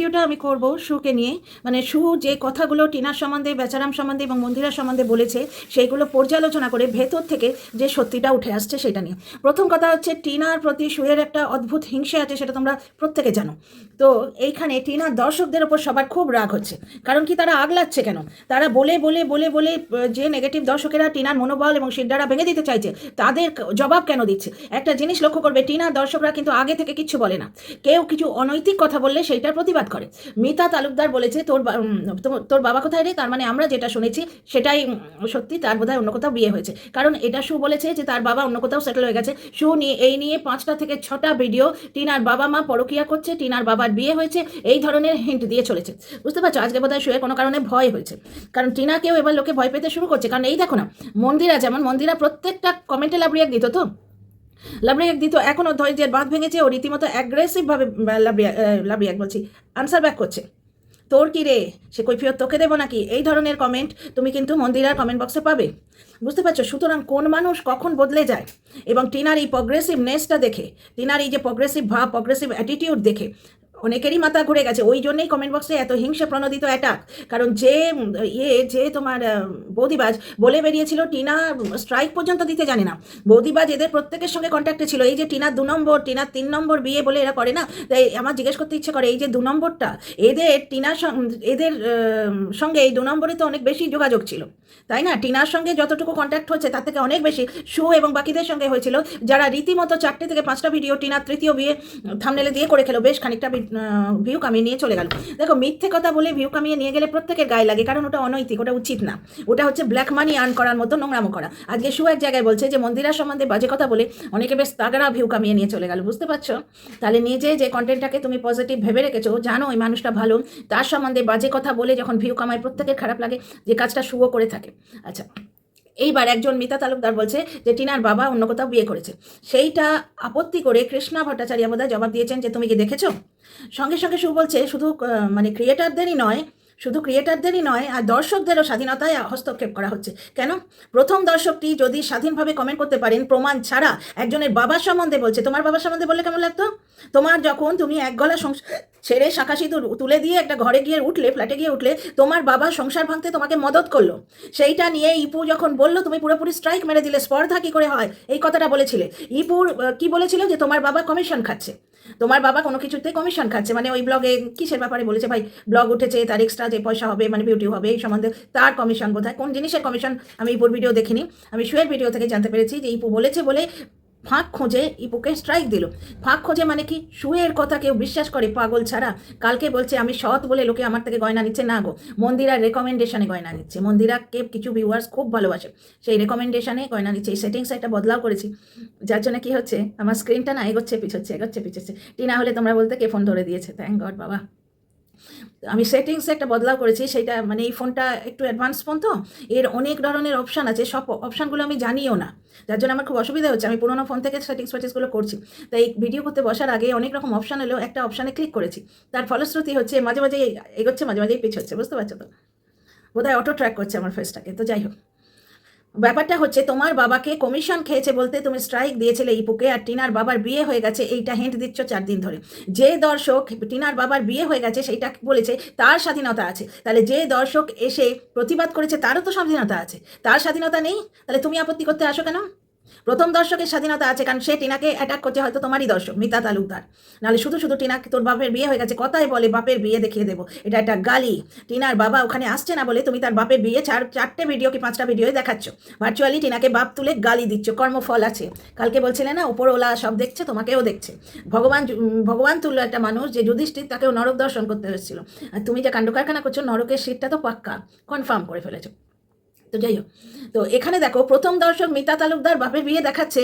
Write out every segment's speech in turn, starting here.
ভিডিওটা আমি করব শুকে নিয়ে, মানে শু যে কথাগুলো টিনার সম্বন্ধে, বেচারাম সম্বন্ধে এবং মন্দিরা সম্বন্ধে বলেছে সেইগুলো পর্যালোচনা করে ভেতর থেকে যে সত্যিটা উঠে আসছে সেটা নিয়ে। প্রথম কথা হচ্ছে, টিনার প্রতি শুয়ের একটা অদ্ভুত হিংসে আছে, সেটা তোমরা প্রত্যেকে জানো। তো এইখানে টিনার দর্শকদের ওপর সবার খুব রাগ হচ্ছে। কারণ কি, তারা আগলাচ্ছে কেন? তারা বলে বলে বলে বলে যে নেগেটিভ দর্শকেরা টিনার মনোবল এবং সিদ্ধারা ভেঙে দিতে চাইছে, তাদের জবাব কেন দিচ্ছে? একটা জিনিস লক্ষ্য করবে, টিনার দর্শকরা কিন্তু আগে থেকে কিচ্ছু বলে না। কেউ কিছু অনৈতিক কথা বললে সেইটার প্রতিবাদ করে। মিতা তালুকদার বলেছে, তোর বাবা কোথায় রে? তার মানে আমরা যেটা শুনেছি সেটাই সত্যি, তার বোধহয় অন্য কোথাও বিয়ে হয়েছে। কারণ এটা শু বলেছে যে তার বাবা অন্য কোথাও সেটেল হয়ে গেছে। শু নিয়ে এই নিয়ে 5টা থেকে 6টা ভিডিও, টিনার বাবা মা পরকিয়া করছে, টিনার বাবার বিয়ে হয়েছে, এই ধরনের হিন্ট দিয়ে চলেছে। বুঝতে পারছো? আজকে বোধহয় শুয়ে কোনো কারণে ভয় হয়েছে, কারণ টিনাকেও এবার লোকে ভয় পেতে শুরু করছে। কারণ এই দেখো না, মন্দিরা প্রত্যেকটা কমেন্টে লাভ রিয়াক্ট দিত, তো লাভ রিয়াক্ট দিত। এখনও ধৈর্যের বাঁধ ভেঙেছে, ও রীতিমতো অ্যাগ্রেসিভভাবে লাভ রিয়াক্ট বলছি, আনসার ব্যাক করছে। তোর কি রে, সে কৈফিয়ত তোকে দেবো নাকি? এই ধরনের কমেন্ট তুমি কিন্তু মন্দিরার কমেন্ট বক্সে পাবে। বুঝতে পারছো? সুতরাং কোন মানুষ কখন বদলে যায়, এবং টিনার এই প্রগ্রেসিভনেসটা দেখে, টিনার এই যে প্রগ্রেসিভ ভাব, প্রগ্রেসিভ অ্যাটিটিউড দেখে অনেকেরই মাথা ঘুরে গেছে। ওই জন্যই কমেন্ট বক্সে এত হিংসে প্রণোদিত অ্যাটাক। কারণ যে তোমার বৌদিবাজ বলে বেরিয়েছিল টিনা স্ট্রাইক পর্যন্ত দিতে জানে না। বৌদিবাজ এদের প্রত্যেকের সঙ্গে কন্ট্যাক্টে ছিল। এই যে টিনার 2 নম্বর, টিনার 3 নম্বর বিয়ে বলে এরা করে না, তাই আমার জিজ্ঞেস করতে ইচ্ছে করে, এই যে 2 নম্বরটা, এদের সঙ্গে এই 2 নম্বরে তো অনেক বেশি যোগাযোগ ছিল, তাই না? টিনার সঙ্গে যতটুকু কন্ট্যাক্ট হচ্ছে তার থেকে অনেক বেশি শু এবং বাকিদের সঙ্গে হয়েছিল, যারা রীতিমতো 4টে থেকে 5টা ভিডিও টিনার তৃতীয় বিয়ে থামনেলে দিয়ে করে খেলো, বেশ খানিকটা ভিউ কামিয়ে নিয়ে চলে গেল। দেখো, মিথ্যে কথা বলে ভিউ কামিয়ে নিয়ে গেলে প্রত্যেকের গায়ে লাগে, কারণ ওটা অনৈতিক, ওটা উচিত না। ওটা হচ্ছে ব্ল্যাক মানি আর্ন করার মতো নোংরামো করা। আজকে শু এক জায়গায় বলছে যে মন্দিরা সম্বন্ধে বাজে কথা বলে অনেকে বেশ তাগড়া ভিউ কামিয়ে নিয়ে চলে গেল। বুঝতে পারছো? তাহলে নিজে যে কন্টেন্টটাকে তুমি পজিটিভ ভেবে রেখেছো, জানো ওই মানুষটা ভালো, তার সম্বন্ধে বাজে কথা বলে যখন ভিউ কামায় প্রত্যেকের খারাপ লাগে, যে কাজটা শুও করে থাকে। আচ্ছা, এইবার একজন মিতা তালুকদার বলছে যে টিনার বাবা অন্য কোথাও বিয়ে করেছে। সেইটা আপত্তি করে কৃষ্ণা ভট্টাচার্য বোধহয় জবাব দিয়েছেন যে তুমি কি দেখেছো? সঙ্গে সঙ্গে শু বলছে, মানে ক্রিয়েটারদেরই নয় আর দর্শকদেরও স্বাধীনতায় হস্তক্ষেপ করা হচ্ছে। কেন? প্রথম দর্শকটি যদি স্বাধীনভাবে কমেন্ট করতে পারেন প্রমাণ ছাড়া, একজনের বাবার সম্বন্ধে বলছে, তোমার বাবার সম্বন্ধে বললে কেমন লাগতো? তুমি এক গলা ছেড়ে শাঁখা সিঁদুর তুলে দিয়ে একটা ঘরে গিয়ে উঠলে, ফ্ল্যাটে গিয়ে উঠলে, তোমার বাবা সংসার ভাঙতে তোমাকে মদত করলো, সেইটা নিয়ে ইপু যখন বললো, তুমি পুরোপুরি স্ট্রাইক মেরে দিলে। স্পর্ধা কি করে হয়, এই কথাটা বলেছিলে। ইপুর কি বলেছিল যে তোমার বাবা কমিশন খাচ্ছে, তোমার বাবা কোনো কিছুতে কমিশন খাচ্ছে, মানে ওই ব্লগে কিসের ব্যাপারে বলেছে ভাই, ব্লগ উঠেছে, তার এক্সট্রা যে পয়সা হবে, মানে বিউটি হবে, এই সম্বন্ধে তার কমিশন বোধহয়। কোন জিনিসের কমিশন আমি ইপুর ভিডিও দেখিনি, আমি শুয়ের ভিডিও থেকে জানতে পেরেছি যে ইপু বলেছে বলে ফাঁক খোঁজে ইপুকে স্ট্রাইক দিল। ফাঁক খোঁজে মানে কি? শুয়ের কথা কেউ বিশ্বাস করে পাগল ছাড়া? কালকে বলছে আমি সৎ বলে লোকে আমার থেকে গয়না নিচ্ছে। না গো, মন্দিরার রেকমেন্ডেশনে গয়না নিচ্ছে। মন্দিরাকে কিছু ভিউয়ার্স খুব ভালোবাসে, সেই রেকমেন্ডেশনে গয়না নিচ্ছে। এই সেটিংস একটা বদলাও করেছি, যার জন্য কি হচ্ছে, আমার স্ক্রিনটা না এগোচ্ছে পিছোচ্ছে। টিনা হলে তোমরা বলতে কে ফোন ধরে দিয়েছে, থ্যাংক গড বাবা। আমি সেটিংসে একটা বদলাও করেছি, সেইটা মানে এই ফোনটা একটু অ্যাডভান্স ফোন, তো এর অনেক ধরনের অপশান আছে, সব অপশানগুলো আমি জানিও না, যার জন্য আমার খুব অসুবিধা হচ্ছে। আমি পুরোনো ফোন থেকে সেটিংসগুলো করছি, তাই ভিডিও করতে বসার আগে অনেক রকম অপশান এলেও একটা অপশানে ক্লিক করেছি। তার ফলশ্রুতি হচ্ছে মাঝে মাঝে এগোচ্ছে, মাঝে মাঝেই পিছোচ্ছে। বুঝতে পারছো তো? বোধহয় অটো ট্র্যাক করছে আমার ফেসটাকে। তো যাই হোক, ব্যাপারটা হচ্ছে, তোমার বাবাকে কমিশন খেয়েছে বলতে তুমি স্ট্রাইক দিয়েছিলে ইপুকে, আর টিনার বাবার বিয়ে হয়ে গেছে এইটা হিন্ট দিচ্ছ 4 দিন ধরে। যে দর্শক টিনার বাবার বিয়ে হয়ে গেছে সেইটা বলেছে তার স্বাধীনতা আছে, তাহলে যে দর্শক এসে প্রতিবাদ করেছে তারও তো স্বাধীনতা আছে। তার স্বাধীনতা নেই? তাহলে তুমি আপত্তি করতে আসো কেন? প্রথম দর্শকের স্বাধীনতা আছে, কারণ সে টিনাকে অ্যাটাক করছে, হয়তো তোমারই দর্শক মিতা তালুকদার। নাহলে শুধু টিনাকে তোর বাপের বিয়ে হয়ে গেছে কথাই বলে বাপের বিয়ে দেখিয়ে দেবো, এটা একটা গালি। টিনার বাবা ওখানে আসছে না বলে তুমি তার বাপের বিয়ে 4টে ভিডিও কি 5টা ভিডিও দেখাচ্ছ, ভার্চুয়ালি টিনাকে বাপ তুলে গালি দিচ্ছ। কর্মফল আছে। কালকে বলছিলে না উপরওয়ালা সব দেখছে, তোমাকেও দেখছে। ভগবান তুল্য একটা মানুষ যে যুধিষ্ঠির, তাকেও নরক দর্শন করতে হয়েছিল। আর তুমি যে কাণ্ড কারখানা করছো, নরকের সিটটা তো পাক্কা কনফার্ম করে ফেলেছো। তো যাই হোক, তো এখানে দেখো, প্রথম দর্শক মিতা তালুকদার বাপের বিয়ে দেখাচ্ছে,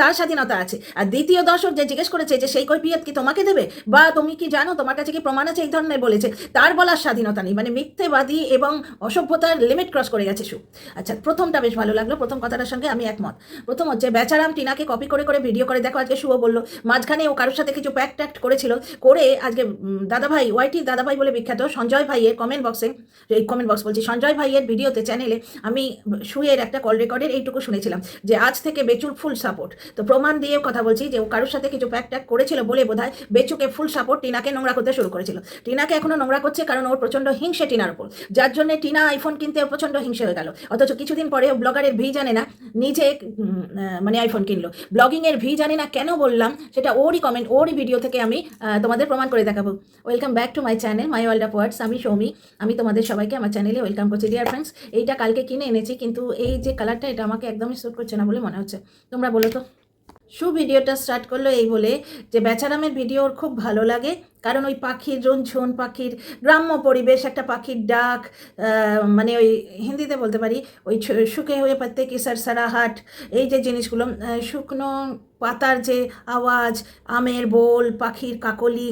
তার স্বাধীনতা আছে। আর দ্বিতীয় দর্শক যে জিজ্ঞেস করেছে যে সেই কৈফিয়ত কি তোমাকে দেবে, বা তুমি কি জানো, তোমার কাছে কি প্রমাণ আছে, এই ধরনের বলেছে, তার বলার স্বাধীনতা নেই। মানে মিথ্যেবাদী এবং অসভ্যতার লিমিট ক্রস করে গেছে শু। আচ্ছা, প্রথমটা বেশ ভালো লাগলো, প্রথম কথাটার সঙ্গে আমি একমত। প্রথম হচ্ছে, বেচারাম টিনাকে কপি করে করে ভিডিও করে দেখো, আজকে শুও বললো মাঝখানে ও কারোর সাথে কিছু ট্যাক্ট করেছিল, করে আজকে দাদাভাই, ওয়াইটির দাদাভাই বলে বিখ্যাত সঞ্জয় ভাইয়ের কমেন্ট বক্সে, এই কমেন্ট বক্স বলছি, সঞ্জয় ভাইয়ের ভিডিও ভিডিওতে চ্যানেলে আমি শুয়ের একটা কল রেকর্ডের এইটুকু শুনেছিলাম যে আজ থেকে বেচুর ফুল সাপোর্ট। তো প্রমাণ দিয়ে কথা বলছি যে ও কারোর সাথে কিছু প্যাক ট্যাক করেছিল বলে বোধহয় বেচুকে ফুল সাপোর্ট, টিনাকে নোংরা করতে শুরু করেছিল। টিনাকে এখনও নোংরা করছে কারণ ওর প্রচণ্ড হিংসে টিনার উপর, যার জন্য টিনা আইফোন কিনতে ওর প্রচণ্ড হিংসে হয়ে গেল। অথচ কিছুদিন পরে ও ব্লগারের ভি জানে না, নিজে মানে আইফোন কিনলো। ব্লগিংয়ের ভি জানে না কেন বললাম সেটা ওরই কমেন্ট, ওরই ভিডিও থেকে আমি তোমাদের প্রমাণ করে দেখাবো। Welcome back to my channel my world of words. আমি সৌমি, আমি তোমাদের সবাইকে আমার চ্যানেলে ওয়েলকাম করছি। ডিয়ার ফ্রেন্ডস, এইটা কালকে কিনে এনেছি, কিন্তু এই যে কালারটা এটা আমাকে একদমই স্যুট করছে না বলে মনে হচ্ছে। তোমরা বলো তো। ভিডিওটা স্টার্ট করলো এই বলে যে বেচারামের ভিডিও ওর খুব ভালো লাগে, কারণ ওই পাখির রঞ্ছন, পাখির গ্রাম্য পরিবেশ, একটা পাখির ডাক, মানে ওই হিন্দিতে বলতে পারি ওই শুকে হয়ে পাত্তে কি সারসারাহাট, এই যে জিনিসগুলো, শুকনো পাতার যে আওয়াজ, আমের বোল, পাখির কাকলি,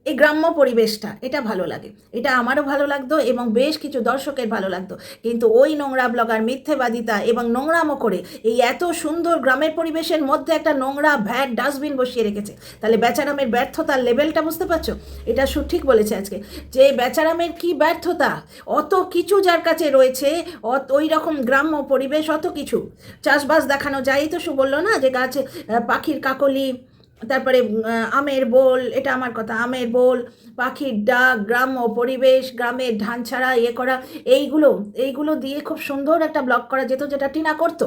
এই গ্রাম্য পরিবেশটা এটা ভালো লাগে। এটা আমারও ভালো লাগতো এবং বেশ কিছু দর্শকের ভালো লাগতো। কিন্তু ওই নোংরা ব্লগার মিথ্যেবাদিতা এবং নোংরামো করে এই এত সুন্দর গ্রামের পরিবেশের মধ্যে একটা নোংরা ভ্যাট ডাস্টবিন বসিয়ে রেখেছে। তাহলে বেচারামের ব্যর্থতার লেভেলটা বুঝতে পারছো? এটা ঠিক বলেছে আজকে যে বেচারামের কি ব্যর্থতা, অত কিছু যার কাছে রয়েছে, ওই রকম গ্রাম্য পরিবেশ, অত কিছু চাষবাস দেখানো যায়। এই তো বললো না যে গাছে পাখির কাকলি, তারপরে আমের বোল, এটা আমার কথা, আমের বোল, পাখির ডাক, গ্রাম্য পরিবেশ, গ্রামের ধান ছাড়া করা, এইগুলো দিয়ে খুব সুন্দর একটা ব্লগ করা যেত, যেটা টিনা করতো।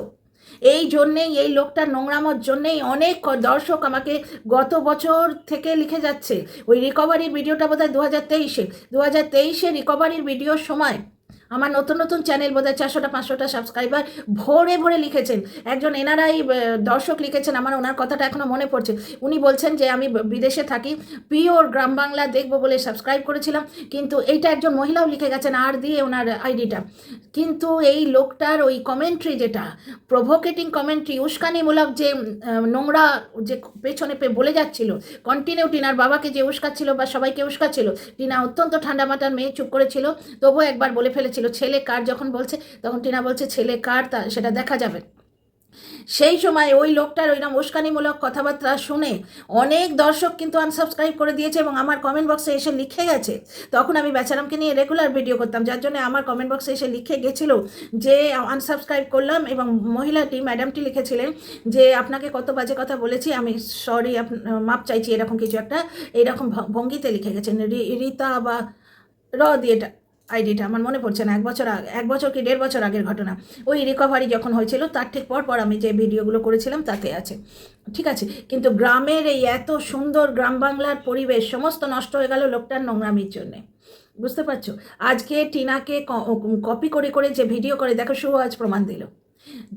এই জন্যেই এই লোকটার নোংরামোর জন্যেই অনেক দর্শক আমাকে গত বছর থেকে লিখে যাচ্ছে। ওই রিকভারির ভিডিওটা বোধহয় 2023 রিকভারির ভিডিওর সময় আমার নতুন চ্যানেল বোধহয় 400-500 সাবস্ক্রাইবার ভরে ভরে লিখেছেন। একজন এনারাই দর্শক লিখেছেন, আমার ওনার কথাটা এখনও মনে পড়ছে। উনি বলছেন যে আমি বিদেশে থাকি, পিওর গ্রাম বাংলা দেখবো বলে সাবস্ক্রাইব করেছিলাম, কিন্তু এইটা একজন মহিলাও লিখে গেছেন আর দিয়ে ওনার আইডিটা। কিন্তু এই লোকটার ওই কমেন্ট্রি, যেটা প্রভোকেটিং কমেন্ট্রি, উস্কানিমূলক যে নোংরা যে পেছনে বলে যাচ্ছিল কন্টিনিউ, টিনার বাবাকে যে উস্কাচ্ছিল বা সবাইকে উস্কাচ্ছিল, টিনা অত্যন্ত ঠান্ডা মাথার মেয়ে, চুপ করেছিল, তবুও একবার বলে ফেলেছিল ছেলে কার। যখন বলছে তখন টিনা বলছে ছেলে কার তা সেটা দেখা যাবে। সেই সময় ওই লোকটার ওইরকম উস্কানিমূলক কথাবার্তা শুনে অনেক দর্শক কিন্তু আনসাবস্ক্রাইব করে দিয়েছে এবং আমার কমেন্ট বক্সে এসে লিখে গেছে। তখন আমি বেচারামকে নিয়ে রেগুলার ভিডিও করতাম, যার জন্য আমার কমেন্ট বক্সে এসে লিখে গেছিলো যে আনসাবস্ক্রাইব করলাম, এবং মহিলাটি ম্যাডামটি লিখেছিলেন যে আপনাকে কত বাজে কথা বলেছি, আমি সরি, মাপ চাইছি, এরকম কিছু একটা এইরকম ভঙ্গিতে লিখে গেছেন। রীতা বা দিয়ে আইডিটা আমার মনে পড়ছে না, 1 বছর কি 1.5 বছর আগের ঘটনা। ওই রিকভারি যখন হয়েছিল তার ঠিক পর আমি যে ভিডিওগুলো করেছিলাম তাতে আছে, ঠিক আছে। কিন্তু গ্রামের এই এত সুন্দর গ্রাম বাংলার পরিবেশ সমস্ত নষ্ট হয়ে গেল লোকটার নোংরামির জন্যে, বুঝতে পারছো? আজকে টিনাকে কপি করে যে ভিডিও করে দেখো, শুভ আজ প্রমাণ দিল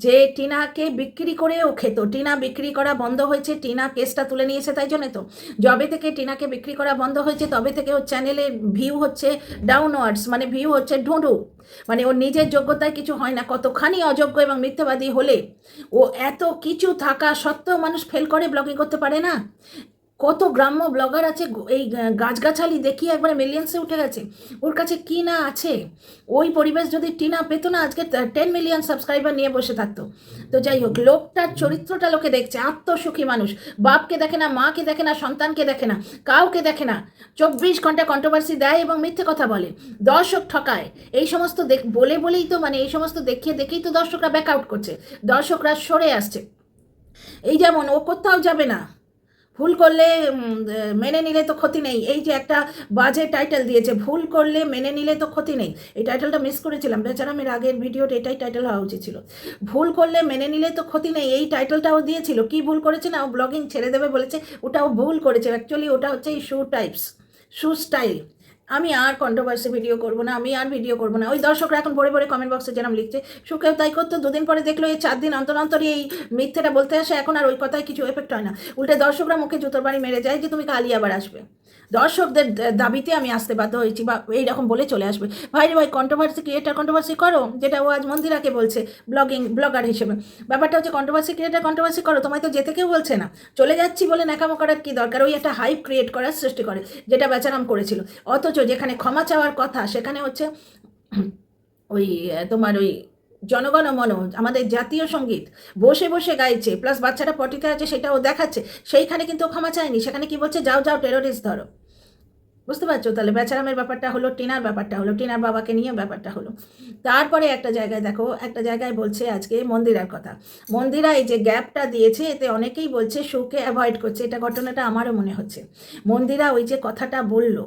যে টিনাকে বিক্রি করেও খেত। টিনা বিক্রি করা বন্ধ হয়েছে, টিনা কেসটা তুলে নিয়েছে, তাই জন্য তো যবে থেকে টিনাকে বিক্রি করা বন্ধ হয়েছে তবে থেকে ওর চ্যানেলে ভিউ হচ্ছে ডাউনওয়ার্ডস, মানে ভিউ হচ্ছে ঢুঁড়ু, মানে ওর নিজের যোগ্যতায় কিছু হয় না। কতখানি অযোগ্য এবং মিথ্যাবাদী হলে ও এত কিছু থাকা সত্ত্বেও মানুষ ফেল করে ব্লগিং করতে পারে না? কত গ্রাম্য ব্লগার আছে এই গাছগাছালি দেখিয়ে একবারে মিলিয়ন্সে উঠে গেছে, ওর কাছে কি না আছে। ওই পরিবেশ যদি টিনা পেতো না, আজকে 10 মিলিয়ন সাবস্ক্রাইবার নিয়ে বসে থাকতো। তো যাই হোক, লোকটার চরিত্রটা লোকে দেখছে, আত্মসুখী মানুষ, বাপকে দেখে না, মাকে দেখে না, সন্তানকে দেখে না, কাউকে দেখে না, 24 ঘন্টা কন্ট্রোভার্সি দেয় এবং মিথ্যে কথা বলে, দর্শক ঠকায়। এই সমস্ত বলেই তো, মানে এই সমস্ত দেখেই তো দর্শকরা ব্যাক আউট করছে, দর্শকরা সরে আসছে। এই যেমন ও কোথাও যাবে না, ভুল করলে মেনে নিলে তো ক্ষতি নেই, এই যে একটা বাজে টাইটেল দিয়েছে, ভুল করলে মেনে নিলে তো ক্ষতি নেই, এই টাইটেলটা মিস করেছিলাম বেচারা, আমি আগের ভিডিওতে এটাই টাইটেল হওয়া উচিত ছিল, ভুল করলে মেনে নিলে তো ক্ষতি নেই, এই টাইটেলটাও দিয়েছিল। কি ভুল করেছে না, ও ব্লগিং ছেড়ে দেবে বলেছে, ওটাও ভুল করেছে। অ্যাকচুয়ালি ওটা হচ্ছে এই শু স্টাইল। আমি আর কন্ট্রোভার্সি ভিডিও করবো না, ওই দর্শকরা এখন ভরে ভরে কমেন্ট বক্সে যেরকম লিখছে, সুখেও তাই করতো, 2 দিন পরে দেখলো এই 4 দিন অন্তরই এই মিথ্যেটা বলতে আসে, এখন আর ওই কথায় কিছু এফেক্ট হয় না, উল্টে দর্শকরা মুখে জুতোর বাড়ি মেরে যায় যে তুমি কালই আবার আসবে। দর্শকদের দাবিতে আমি আসতে বাধ্য হয়েছি, বা এইরকম বলে চলে আসবে। ভাই কন্ট্রোভার্সি করো, যেটা ও আজ মন্দিরাকে বলছে ব্লগার হিসেবে। ব্যাপারটা হচ্ছে কন্ট্রোভার্সি করো, তোমায় তো যেতে কেউ বলছে না, চলে যাচ্ছি বলে ন্যাকামো করার কী দরকার? ওই একটা হাইপ ক্রিয়েট করার সৃষ্টি করে, যেটা বেচারাম করেছিল। অথচ যেখানে ক্ষমা চাওয়ার কথা সেখানে হচ্ছে ওই তোমার ওই জনগণ মন, আমাদের জাতীয় সঙ্গীত বসে বসে গাইছে, প্লাস বাচ্চাটা পটিতে আছে সেটাও দেখাচ্ছে, সেইখানে কিন্তু ক্ষমা চায়নি। সেখানে কি বলছে, যাও টেরোরিস্ট ধরো। বুঝতে পারছো? তাহলে বেচারামের ব্যাপারটা হলো, টিনার ব্যাপারটা হলো, টিনার বাবাকে নিয়ে ব্যাপারটা হলো। তারপরে একটা জায়গায় দেখো, একটা জায়গায় বলছে আজকে মন্দিরার কথা। মন্দিরা এই যে গ্যাপটা দিয়েছে, এতে অনেকেই বলছে শুকে অ্যাভয়েড করছে। এটা ঘটনাটা আমারও মনে হচ্ছে। মন্দিরা ওই যে কথাটা বলল,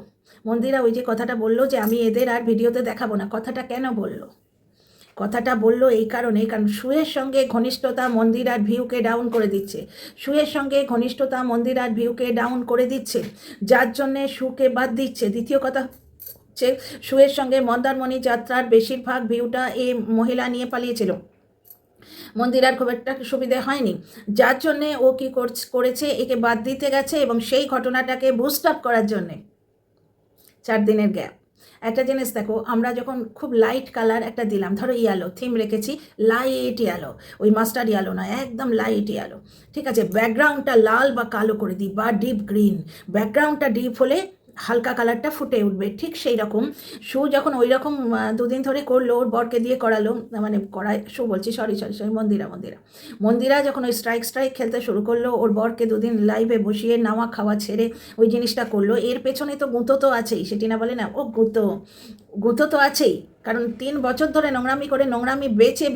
মন্দিরা ওই যে কথাটা বলল যে আমি এদের আর ভিডিওতে দেখাবো না, কথাটা কেন বললো? কথাটা বললো এই কারণে, কারণ শুয়ের সঙ্গে ঘনিষ্ঠতা মন্দির আর ভিউকে ডাউন করে দিচ্ছে। শুয়ের সঙ্গে ঘনিষ্ঠতা মন্দির আর ভিউকে ডাউন করে দিচ্ছে, যার জন্যে শুকে বাদ দিচ্ছে। দ্বিতীয় কথা হচ্ছে, শুয়ের সঙ্গে মন্দারমণি যাত্রার বেশিরভাগ ভিউটা এই মহিলা নিয়ে পালিয়েছিল, মন্দিরার খুব একটা সুবিধে হয়নি, যার জন্যে ও কী করেছে, একে বাদ দিতে গেছে এবং সেই ঘটনাটাকে বুস্ট আপ করার জন্যে 4 দিনের গ্যাপ। একটা জিনিস দেখো, আমরা যখন খুব লাইট কালার একটা দিলাম, ধরো ইয়ালো থিম রেখেছি, লাইট ইয়ালো, ওই মাস্টার্ড ইয়ালো না, একদম লাইট ইয়ালো, ঠিক আছে, ব্যাকগ্রাউন্ডটা লাল বা কালো করে দিই বা ডিপ গ্রিন, ব্যাকগ্রাউন্ডটা ডিপ হলে হালকা কালারটা ফুটে উঠবে। ঠিক সেই রকম শু যখন ওই রকম 2 দিন ধরে করলো, ওর বরকে দিয়ে করালো, মানে করায়, শু বলছি, সরি মন্দিরা যখন ওই স্ট্রাইক খেলতে শুরু করলো, ওর বরকে 2 দিন লাইভে বসিয়ে নাওয়া খাওয়া ছেড়ে ওই জিনিসটা করলো, এর পেছনে তো গুঁতো তো আছেই। সেটি না বলে না, ও গুঁতো তো আছেই, কারণ 3 বছর ধরে নোংরামি করে, নোংরামি বেচে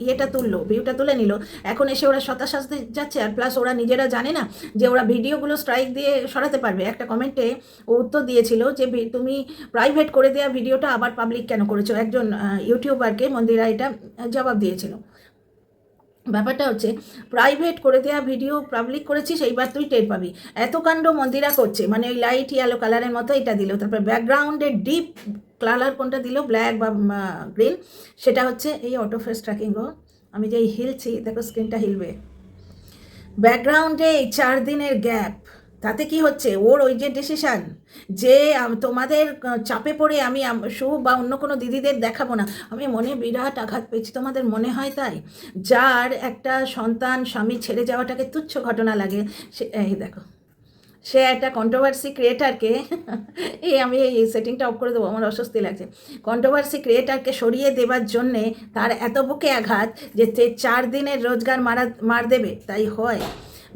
ইয়েটা তুললো, ভিউটা তুলে নিল, এখন এসে ওরা শতাশ সাজতে যাচ্ছে। আর প্লাস ওরা নিজেরা জানে না যে ওরা ভিডিওগুলো স্ট্রাইক দিয়ে সরাতে পারবে। একটা কমেন্টে ও উত্তর দিয়েছিল যে তুমি প্রাইভেট করে দেওয়া ভিডিওটা আবার পাবলিক কেন করেছো, একজন ইউটিউবারকে মন্দিরা এটা জবাব দিয়েছিল। ব্যাপারটা হচ্ছে, প্রাইভেট করে দেওয়া ভিডিও পাবলিক করেছিস, এইবার তুই টের পাবি। এত কাণ্ড মন্দিরা করছে, মানে ওই লাইট ইয়েলো কালারের মতো এটা দিল, তারপরে ব্যাকগ্রাউন্ডে ডিপ কালার কোনটা দিল, ব্ল্যাক বা গ্রিন, সেটা হচ্ছে এই অটো ফেস ট্র্যাকিং। আমি যে হিলছি, দেখো স্ক্রিনটা হিলবে। ব্যাকগ্রাউন্ডে এই 4 দিনের গ্যাপ, তাতে কি হচ্ছে, ওর ওই যে ডিসিশান যে তোমাদের চাপে পড়ে আমি শু বা অন্য কোনো দিদিদের দেখাবো না, আমি মনে বিরাট আঘাত পেয়েছি। তোমাদের মনে হয় তাই? যার একটা সন্তান স্বামী ছেড়ে যাওয়াটাকে তুচ্ছ ঘটনা লাগে, সে এই দেখো, সে একটা কন্ট্রোভার্সি ক্রিয়েটারকে আমি এই সেটিংটা অফ করে দেবো, আমার অস্বস্তি লাগছে, কন্ট্রোভার্সি ক্রিয়েটারকে সরিয়ে দেবার জন্যে তার এত বুকে আঘাত যে 4 দিনের রোজগার মার দেবে, তাই হয়।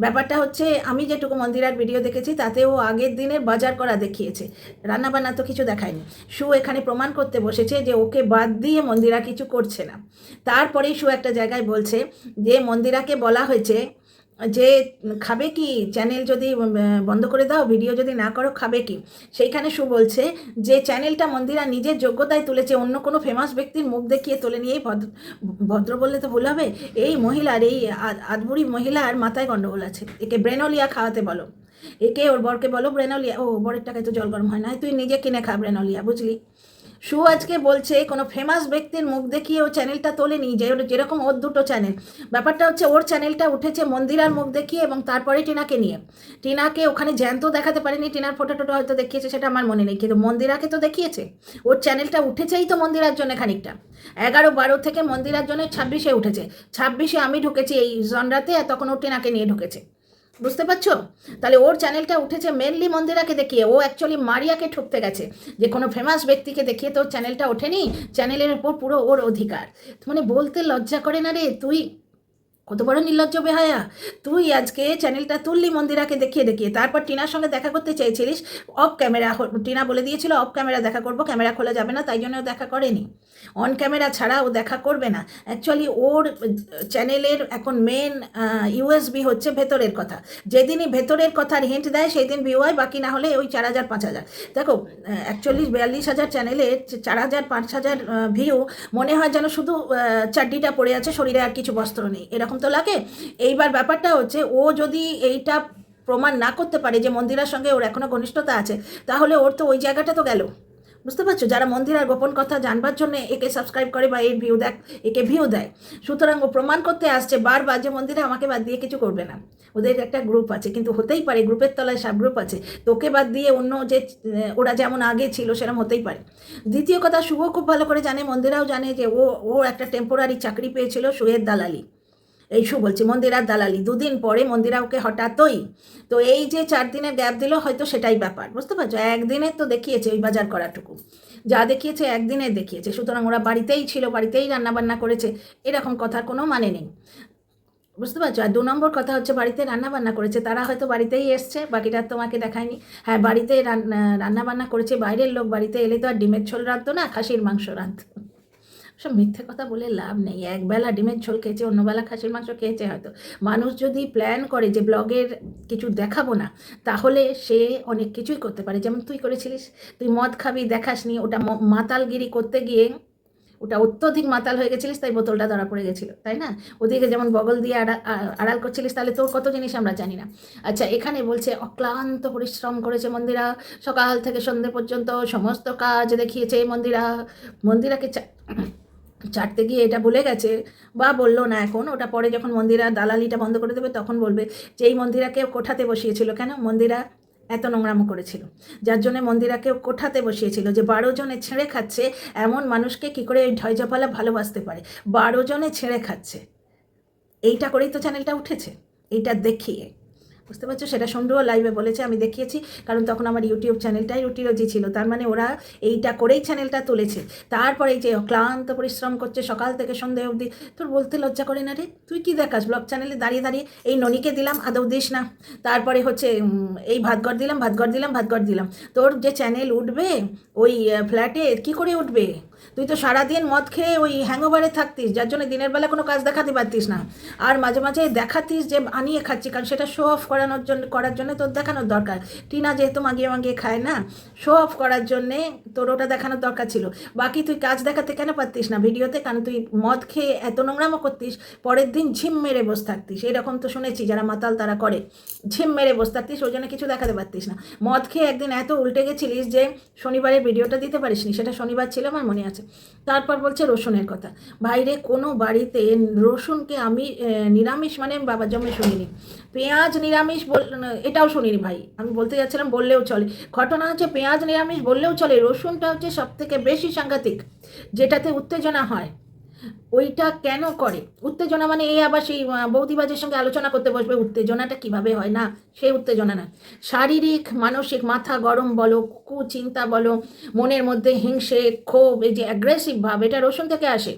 ব্যাপারটা হচ্ছে, আমি যেটুকু মন্দিরার ভিডিও দেখেছি তাতে ও আগের দিনের বাজার করা দেখিয়েছে, রান্নাবান্না তো কিছু দেখায়নি। শু এখানে প্রমাণ করতে বসেছে যে ওকে বাদ দিয়ে মন্দিরা কিছু করছে না। তারপরেই শু একটা জায়গায় বলছে যে মন্দিরাকে বলা হয়েছে যে খাবে কি, চ্যানেল যদি বন্ধ করে দাও, ভিডিও যদি না করো, খাবে কি। সেইখানে শু বলছে যে চ্যানেলটা মন্দিরা নিজের যোগ্যতায় তুলেছে, অন্য কোনো ফেমাস ব্যক্তির মুখ দেখিয়ে তোলে নিয়েই ভদ্র বললে তো ভুল হবে। এই মহিলার, এই আধবুড়ি মহিলার মাথায় গণ্ডগোল আছে। একে ব্রেনোলিয়া খাওয়াতে বলো, একে ওর বরকে বলো ব্রেনোলিয়া। ও বরের টাকায় তো জল গরম হয় না, তুই নিজে কিনে খা ব্রেনোলিয়া, বুঝলি। শু আজকে বলছে কোনো ফেমাস ব্যক্তির মুখ দেখিয়ে ও চ্যানেলটা তোলেনি, যেরকম ওর 2টো চ্যানেল। ব্যাপারটা হচ্ছে, ওর চ্যানেলটা উঠেছে মন্দিরার মুখ দেখিয়ে এবং তারপরে টিনাকে নিয়ে। টিনাকে ওখানে জ্যান্ত দেখাতে পারেনি, টিনার ফটো হয়তো দেখিয়েছে, সেটা আমার মনে নেই, কিন্তু মন্দিরাকে তো দেখিয়েছে। ওর চ্যানেলটা উঠেছেই তো মন্দিরার জন্য খানিকটা, 11-12 থেকে মন্দিরার জন্য 26-এ উঠেছে। 26-এ আমি ঢুকেছি এই জনরাতে, আর তখন ও টিনাকে নিয়ে ঢুকেছে, বুঝতে পারছো? তাহলে ওর চ্যানেলটা উঠেছে মেনলি মন্দিরাকে দেখিয়ে। ও অ্যাকচুয়ালি মারিয়াকে ঠকতে গেছে, যে কোনো ফেমাস ব্যক্তিকে দেখিয়ে তো ওর চ্যানেলটা ওঠেনি, চ্যানেলের ওপর পুরো ওর অধিকার। মানে বলতে লজ্জা করে না রে, তুই কত বড় নির্লজ্জ বেহায়া। তুই আজকে চ্যানেলটা তুললি মন্দিরাকে দেখিয়ে, তারপর টিনার সঙ্গে দেখা করতে চেয়েছিলিস অফ ক্যামেরা। টিনা বলে দিয়েছিল অফ ক্যামেরা দেখা করবো, ক্যামেরা খোলা যাবে না, তাই জন্য ও দেখা করেনি। অন ক্যামেরা ছাড়া ও দেখা করবে না। অ্যাকচুয়ালি ওর চ্যানেলের এখন মেন ইউএসবি হচ্ছে ভেতরের কথা। যেদিনই ভেতরের কথার হিন্ট দেয় সেই দিন ভিউ হয়, বাকি না হলে ওই 4000-5000। দেখো, অ্যাকচুয়ালি 42,000 চ্যানেলের 4000-5000 ভিউ মনে হয় যেন শুধু চাড্ডিটা পড়ে আছে, শরীরে আর কিছু বস্ত্র নেই, এরকম তো লাগে। এইবার ব্যাপারটা হচ্ছে, ও যদি এইটা প্রমাণ না করতে পারে যে মন্দিরার সঙ্গে ওর এখনও ঘনিষ্ঠতা আছে, তাহলে ওর তো ওই জায়গাটা তো গেল। বুঝতে পারছো? যারা মন্দিরার গোপন কথা জানবার জন্য একে সাবস্ক্রাইব করে বা এর ভিউ একে ভিউ দেয়, সুতরাং ও প্রমাণ করতে আসছে বারবার যে মন্দিরা আমাকে বাদ দিয়ে কিছু করবে না। ওদের একটা গ্রুপ আছে, কিন্তু হতেই পারে গ্রুপের তলায় সাব গ্রুপ আছে, তোকে বাদ দিয়ে অন্য যে ওরা যেমন আগে ছিল সেরকম হতেই পারে। দ্বিতীয় কথা, শুভ খুব ভালো করে জানে, মন্দিরাও জানে যে ও একটা টেম্পোরারি চাকরি পেয়েছিল শুয়ের দালালি। এই শু বলছি মন্দিরার দালালি, 2 দিন পরে মন্দিরা ওকে হঠাৎই, তো এই যে 4 দিনের গ্যাপ দিল, হয়তো সেটাই ব্যাপার, বুঝতে পারছো? একদিনের তো দেখিয়েছে ওই বাজার করাটুকু, যা দেখিয়েছে একদিনের দেখিয়েছে, সুতরাং ওরা বাড়িতেই ছিল, বাড়িতেই রান্নাবান্না করেছে, এরকম কথার কোনো মানে নেই। বুঝতে পারছো? আর 2 নম্বর কথা হচ্ছে বাড়িতে রান্না-বান্না করেছে। তারা হয়তো বাড়িতেই এসছে, বাকিটা আর তোমাকে দেখায়নি। হ্যাঁ, বাড়িতে রান্না-বান্না করেছে, বাইরের লোক বাড়িতে এলে তো আর ডিমের ঝোল রাঁধতো না, খাসির মাংস রাঁধতো। সব মিথ্যে কথা বলে লাভ নেই। একবেলা ডিমের ঝোল খেয়েছে, অন্যবেলা খাসির মাংস খেয়েছে হয়তো। মানুষ যদি প্ল্যান করে যে ব্লগের কিছু দেখাবো না, তাহলে সে অনেক কিছুই করতে পারে। যেমন তুই করেছিলিস, তুই মদ খাবি দেখাসনি, ওটা মাতালগিরি করতে গিয়ে ওটা অত্যধিক মাতাল হয়ে গেছিলিস, তাই বোতলটা ধরা পড়ে গেছিলো, তাই না? ওদিকে যেমন বগল দিয়ে আড়াল করছিলিস, তাহলে তোর কত জিনিস আমরা জানি না। আচ্ছা, এখানে বলছে অক্লান্ত পরিশ্রম করেছে মন্দিরা, সকাল থেকে সন্ধ্যে পর্যন্ত সমস্ত কাজ দেখিয়েছে মন্দিরা। মন্দিরাকে চাটতে গিয়ে এটা বলে গেছে, বা বললো না এখন, ওটা পরে যখন মন্দিরা দালালিটা বন্ধ করে দেবে তখন বলবে যে এই মন্দিরাকে কোঠাতে বসিয়েছিল। কেন? মন্দিরা এত নোংরামো করেছিল, যার জন্য মন্দিরাকে কোঠাতে বসিয়েছিল। যে 12 জনে ছেড়ে খাচ্ছে এমন মানুষকে কি করে ওই ঢয়জাপালা ভালোবাসতে পারে? 12 জনে ছেড়ে খাচ্ছে, এইটা করেই তো চ্যানেলটা উঠেছে, এইটা দেখিয়ে। বুঝতে পারছো? সেটা সন্ধ্যেও লাইভে বলেছে, আমি দেখিয়েছি, কারণ তখন আমার ইউটিউব চ্যানেলটাই রুটিরোজি ছিল। তার মানে ওরা এইটা করেই চ্যানেলটা তুলেছে। তারপরে এই যে ক্লান্ত পরিশ্রম করছে সকাল থেকে সন্ধ্যে অবধি, তোর বলতে লজ্জা করে না রে? তুই কি দেখাস ব্লগ চ্যানেলে দাঁড়িয়ে দাঁড়িয়ে? এই ননিকে দিলাম, আদৌ দিস না। তারপরে হচ্ছে এই ভাতঘর দিলাম, ভাতঘর দিলাম। তোর যে চ্যানেল উঠবে ওই ফ্ল্যাটে, কি করে উঠবে? তুই তো সারাদিন মদ খেয়ে ওই হ্যাংওভারে থাকতিস, যার জন্য দিনের বেলা কোনো কাজ দেখাতে পারতিস না। আর মাঝে মাঝে দেখাতিস যে আনিয়ে খাচ্ছি, কারণ সেটা শো অফ করার জন্য তোর দেখানোর দরকার। টিনা যেহেতু মাগিয়ে খায় না, শো অফ করার জন্যে তোর ওটা দেখানোর দরকার ছিল। বাকি তুই কাজ দেখাতে কেন পারতিস না ভিডিওতে? কারণ তুই মদ খেয়ে এত নোংরামো করতিস, পরের দিন ঝিম মেরে বসে থাকতিস। এরকম তো শুনেছি যারা মাতাল তারা করে, ঝিম মেরে বসে থাকতিস, ওই জন্য কিছু দেখাতে পারতিস না। মদ খেয়ে একদিন এত উল্টে গেছিলিস যে শনিবারের ভিডিওটা দিতে পারিসনি, সেটা শনিবার ছিল আমার মনে আছে। তারপর বলছে রসুনের কথা। ভাইরে, কোনো বাড়িতে রসুনকে আমি নিরামিষ মানে বাবা জমে শুনিনি, পেঁয়াজ নিরামিষ এটাও শুনিনি ভাই। আমি বলতে যাচ্ছিলাম বললেও চলে। ঘটনা হচ্ছে পেঁয়াজ নিরামিষ বললেও চলে, রসুনটা হচ্ছে সব থেকে বেশি সাংঘাতিক, যেটাতে উত্তেজনা হয়। ওইটা কেন করে? উত্তেজনা মানে এই আবার সেই বৌদিবাজের সঙ্গে আলোচনা করতে বসবে, উত্তেজনাটা কিভাবে হয়? না, সেই উত্তেজনা না, শারীরিক মানসিক মাথা গরম বলো, কুচিন্তা বলো, মনের মধ্যে হিংসে ক্ষোভ, এই যে অ্যাগ্রেসিভ ভাব, এটা রসুন থেকে আসে।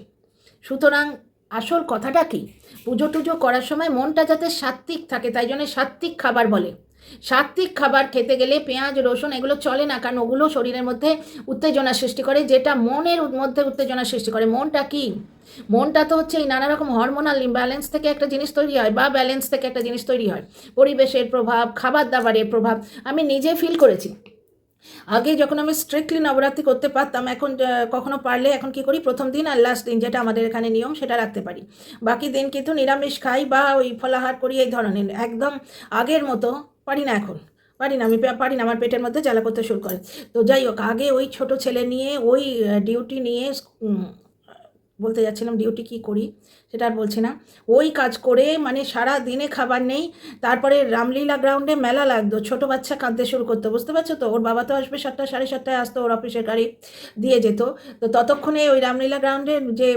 সুতরাং আসল কথাটা কি? পুজো টুজো করার সময় মনটা যাতে সাত্ত্বিক থাকে, তাই জন্য সাত্ত্বিক খাবার বলে। সাত্ত্বিক খাবার খেতে গেলে পেঁয়াজ রসুন এগুলো চলে না, কারণ ওগুলো শরীরের মধ্যে উত্তেজনা সৃষ্টি করে, যেটা মনের মধ্যে উত্তেজনা সৃষ্টি করে। মনটা কি? মনটা তো হচ্ছে এই নানা রকম হরমোনাল ইমব্যালেন্স থেকে একটা জিনিস তৈরি হয়, বা ব্যালেন্স থেকে একটা জিনিস তৈরি হয়। পরিবেশের প্রভাব, খাবার দাবারের প্রভাব, আমি নিজে ফিল করেছি। আগে যখন আমি স্ট্রিক্টলি নবরাত্রি করতে পারতাম, এখন কখনো পারলে এখন কি করি, প্রথম দিন আর লাস্ট দিন যেটা আমাদের এখানে নিয়ম সেটা রাখতে পারি। বাকি দিন কিন্তু নিরামিষ খাই বা ওই ফলাহার করি, এই ধরনের। একদম আগের মতো পারি না এখন, পারি না, আমি পারি না, আমার পেটের মধ্যে জ্বালা করতে শুরু করে। তো যাই হোক, আগে ওই ছোট ছেলে নিয়ে ওই ডিউটি নিয়ে, বলতে যাচ্ছিলাম ডিউটি কি করি সেটা আর বলছি না, ওই কাজ করে মানে সারা দিনে খাবার নেই। তারপরে রামলীলা গ্রাউন্ডে মেলা লাগতো, ছোটো বাচ্চা কাঁদতে শুরু করতো, বুঝতে পারছো তো? ওর বাবা তো আসবে 7টা 7:30 আসতো, ওর অফিসের গাড়ি দিয়ে যেত। তো ততক্ষণে ওই রামলীলা গ্রাউন্ডের যে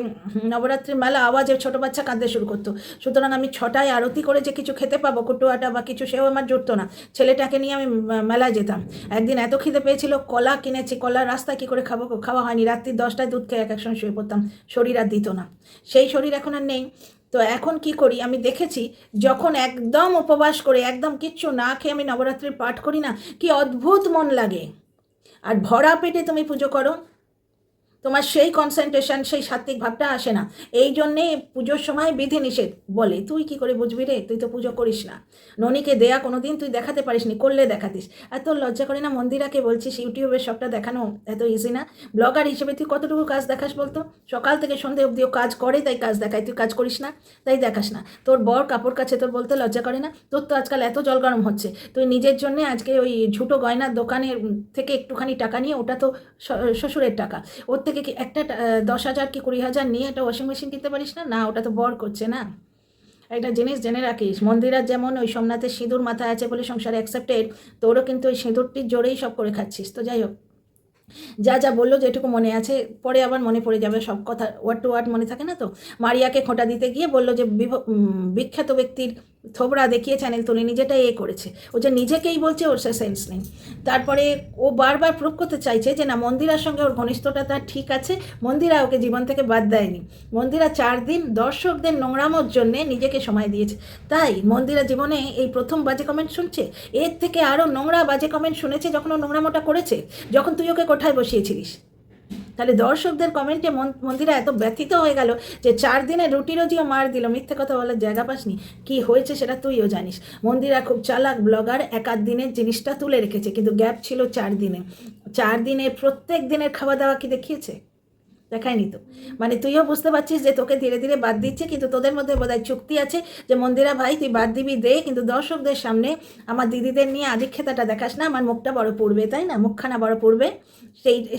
নবরাত্রির মেলা আওয়াজে ছোটো বাচ্চা কাঁদতে শুরু করতো। সুতরাং আমি 6টায় আরতি করে যে কিছু খেতে পাবো, কুটুয়াটা বা কিছু, সেও আমার জুটতো না। ছেলেটাকে নিয়ে আমি মেলায় যেতাম। একদিন এত খিদে পেয়েছিল, কলা কিনেছি, কলা রাস্তায় কী করে খাবো? খাওয়া হয়নি। রাত্রি 10টায় দুধ খেয়ে এক সময় শুয়ে পড়তাম, শরীর আর দিত না। সেই শরীর এখন আর নেই। তো এখন কি করি, আমি দেখেছি যখন একদম উপবাস করে একদম কিচ্ছু না খেয়ে আমি নবরাত্রির পাঠ করি না, কি অদ্ভুত মন লাগে। আর ভরা পেটে তুমি পুজো করো, তোমার সেই কনসেন্ট্রেশন, সেই সাত্ত্বিক ভাবটা আসে না। এই জন্যে পুজোর সময় বিধিনিষেধ বলে। তুই কি করে বুঝবি রে? তুই তো পুজো করিস না। ননিকে দেয়া কোনো দিন তুই দেখাতে পারিস নি, করলে দেখাতিস। এত লজ্জা করে না? মন্দিরাকে বলছিস ইউটিউবের সবটা দেখানো এত ইজি না? ব্লগার হিসেবে তুই কতটুকু কাজ দেখাস বলতো? সকাল থেকে সন্ধ্যে অবধিও কাজ করে, তাই কাজ দেখায়। তুই কাজ করিস না, তাই দেখাস না। তোর বর কাপড় কাছে, তোর বলতে লজ্জা করে না? তোর তো আজকাল এত জল গরম হচ্ছে, তুই নিজের জন্যে আজকে ওই ঝুটো গয়নার দোকানের থেকে একটুখানি টাকা নিয়ে, ওটা তো শ্বশুরের টাকা, ওর থেকে কি একটা 10,000 কি 20,000 নিয়ে একটা ওয়াশিং মেশিন কিনতে পারিস না? না, ওটা তো বর করছে না। একটা জিনিস জেনে রাখিস, মন্দিরার যেমন ওই সোমনাথের সিঁদুর মাথায় আছে বলে সংসারে অ্যাকসেপ্টেড, তোরও কিন্তু ওই সিঁদুরটির জোরেই সব করে খাচ্ছিস। তো যাই হোক, যা যা বললো যেটুকু মনে আছে, পরে আবার মনে পড়ে যাবে সব কথা, ওয়ার্ড টু ওয়ার্ড মনে থাকে না তো। মারিয়াকে খোঁটা দিতে গিয়ে বললো যে বিখ্যাত ব্যক্তির থোবড়া দেখিয়ে চ্যানেল তুলে নিজেটাই করেছে, ও যে নিজেকেই বলছে ওর সে সেন্স নেই। তারপরে ও বারবার প্রুভ করতে চাইছে যে না মন্দিরার সঙ্গে ওর ঘনিষ্ঠতা তার ঠিক আছে, মন্দিরা ওকে জীবন থেকে বাদ দেয়নি। মন্দিরা 4 দিন দর্শকদের নোংরামোর জন্যে নিজেকে সময় দিয়েছে, তাই মন্দিরা জীবনে এই প্রথম বাজে কমেন্ট শুনছে। এর থেকে আরও নোংরা বাজে কমেন্ট শুনেছে যখন ও নোংরামোটা করেছে, যখন তুই ওকে কোঠায় বসিয়েছিলিস। তাহলে দর্শকদের কমেন্টে মন্দিরা এত ব্যথিত হয়ে গেল যে 4 দিনে রুটি রোজিও মার দিল, মিথ্যে কথা বলার জায়গা পাসনি। কি হয়েছে সেটা তুইও জানিস। মন্দিরা খুব চালাক ব্লগার, 1-8 দিনের জিনিসটা তুলে রেখেছে, কিন্তু গ্যাপ ছিল 4 দিনে। 4 দিনে প্রত্যেক দিনের খাওয়া দাওয়া কি দেখিয়েছে? দেখায়নি তো। মানে তুইও বুঝতে পারছিস যে তোকে ধীরে ধীরে বাদ দিচ্ছে, কিন্তু তোদের মধ্যে বোধহয় চুক্তি আছে যে মন্দিরা ভাই তুই বাদ দিবি দে, কিন্তু দর্শকদের সামনে আমার দিদিদের নিয়ে আদিক্ষেতাটা দেখাস না, আমার মুখটা বড় পড়বে, তাই না? মুখখানা বড় পড়বে,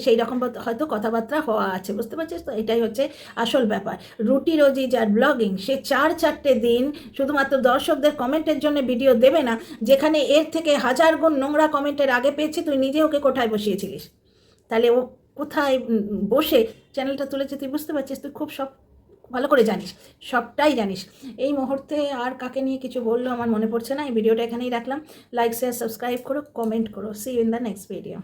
সেই রকম হয়তো কথাবার্তা হওয়া আছে, বুঝতে পারছিস তো? এটাই হচ্ছে আসল ব্যাপার। রুটি রোজি যার ব্লগিং, সে 4-4টে দিন শুধুমাত্র দর্শকদের কমেন্টের জন্য ভিডিও দেবে না, যেখানে এর থেকে 1000 গুণ নোংরা কমেন্টের আগে পেয়েছে, তুই নিজে ওকে কোঠায় বসিয়েছিলিস। তাহলে ও কোথায় বসে চ্যানেলটা তুলেছে তুই বুঝতে পারছিস, তুই খুব সব ভালো করে জানিস, সবটাই জানিস। এই মুহূর্তে আর কাকে নিয়ে কিছু বললো আমার মনে পড়ছে না। এই ভিডিওটা এখানেই রাখলাম। লাইক শেয়ার সাবস্ক্রাইব করো, কমেন্ট করো। See you in the next video.